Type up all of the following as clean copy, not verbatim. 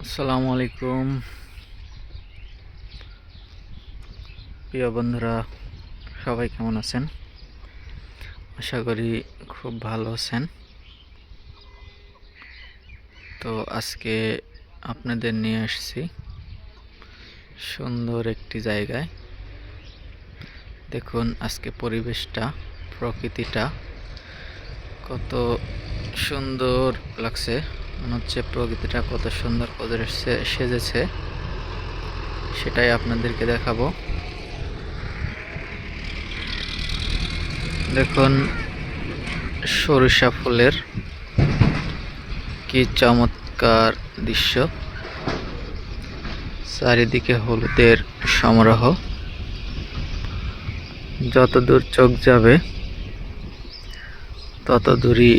আসসালামু আলাইকুম প্রিয় বন্ধুরা, সবাই কেমন আছেন? আশা করি খুব ভালো আছেন। তো আজকে আপনাদের নিয়ে আসছি সুন্দর একটি জায়গায়। দেখুন আজকে পরিবেশটা, প্রকৃতিটা কত সুন্দর লাগছে। মনে হচ্ছে প্রকৃতিটা কত সুন্দর করে সেজেছে, সেটাই আপনাদেরকে দেখাবো। দেখুন সরিষা ফুলের কি চমৎকার দৃশ্য, চারিদিকে হলুদের সমারোহ। যত দূর চোখ যাবে তত দূরই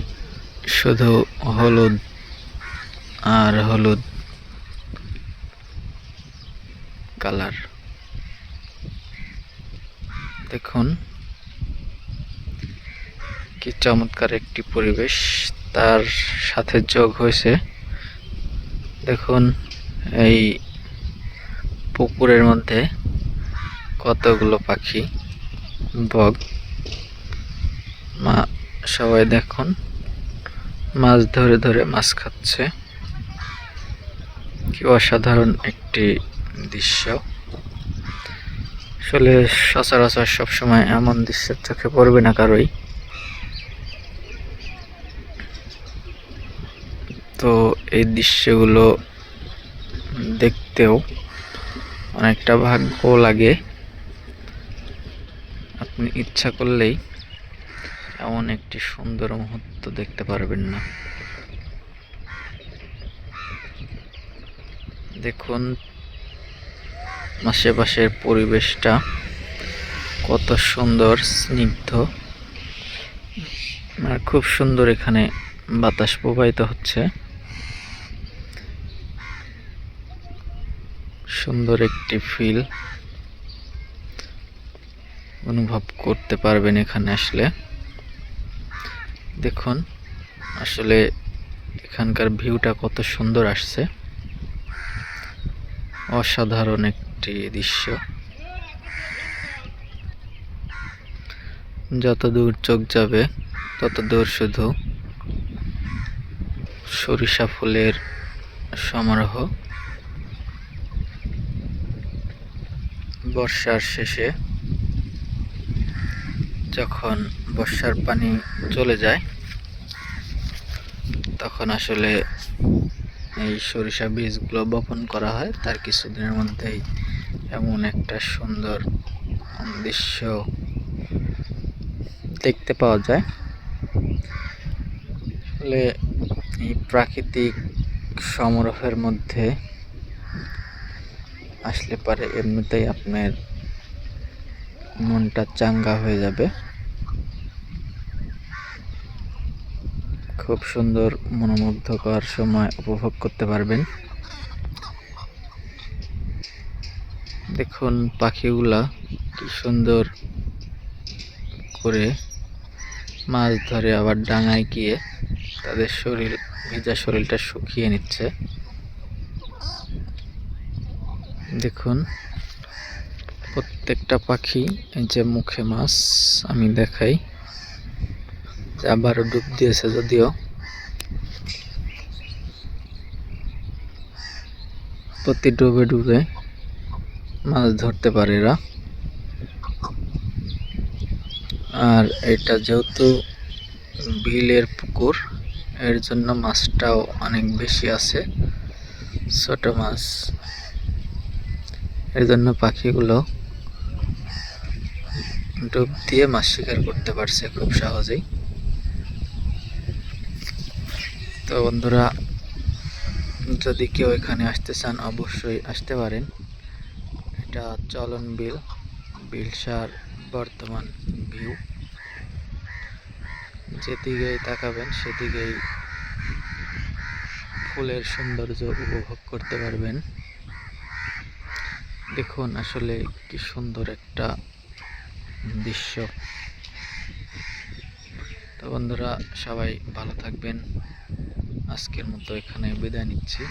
শুধু হলুদ আর হলুদ কালার। দেখুন কি চমৎকার একটি পরিবেশ, তার সাথে যোগ হয়েছে দেখুন এই পুকুরের মধ্যে কতগুলো পাখি, বক, সবাই দেখুন মাছ ধরে ধরে মাছ খাচ্ছে। কি অসাধারণ একটি দৃশ্য। আসলে সচরাচর সবসময় এমন দৃশ্যের চোখে পড়বে না কারোই। তো এই দৃশ্যগুলো দেখতেও অনেকটা ভাগ্য লাগে। আপনি ইচ্ছা করলেই এমন একটি সুন্দর মুহূর্ত দেখতে পারবেন না। দেখুন আশেপাশের পরিবেশটা কত সুন্দর, স্নিগ্ধ আর খুব সুন্দর। এখানে বাতাস প্রবাহিত হচ্ছে, সুন্দর একটি ফিল অনুভব করতে পারবেন এখানে আসলে। দেখুন আসলে এখানকার ভিউটা কত সুন্দর আসছে, অসাধারণ একটি দৃশ্য। যত দূর চোখ যাবে তত দূর শুধু সরিষা ফুলের সমারোহ। বর্ষার শেষে যখন বর্ষার পানি চলে যায় তখন আসলে এই সরিষা বীজগুলো বপন করা হয়। তার কিছুদিনের মধ্যেই এমন একটা সুন্দর দৃশ্য দেখতে পাওয়া যায়। আসলে এই প্রাকৃতিক সমারোহের মধ্যে আসলে পারে এমনিতেই আপনার মনটা চাঙ্গা হয়ে যাবে। খুব সুন্দর মনোমুগ্ধকর সময় উপভোগ করতে পারবেন। দেখুন পাখিগুলা কি সুন্দর করে মাছ ধরে আবার ডাঙায় গিয়ে তাদের ভেজা শরীরটা শুকিয়ে নিচ্ছে। দেখুন প্রত্যেকটা পাখি, এই যে মুখে মাছ, আমি দেখাই, আবারও ডুব দিয়েছে, যদিও প্রতি ডুবে ডুবে মাছ ধরতে পারে এরা। আর এটা যেহেতু বিলের পুকুর, এর জন্য মাছটাও অনেক বেশি আছে, ছোট মাছ। এর জন্য পাখিগুলো ডুব দিয়ে মাছ শিকার করতে পারছে খুব সহজেই। তো বন্ধুরা, যদি কেউ এখানে আসতে চান অবশ্যই আসতে পারেন। এটা চলন বিল, বিলসার বর্তমান ভিউ। যেদিকেই তাকাবেন সেদিকেই ফুলের সৌন্দর্য উপভোগ করতে পারবেন। দেখুন আসলে কি সুন্দর একটা দৃশ্য। তো বন্ধুরা, সবাই ভালো থাকবেন। আজকের মতো এখানে বিদায় নিচ্ছি।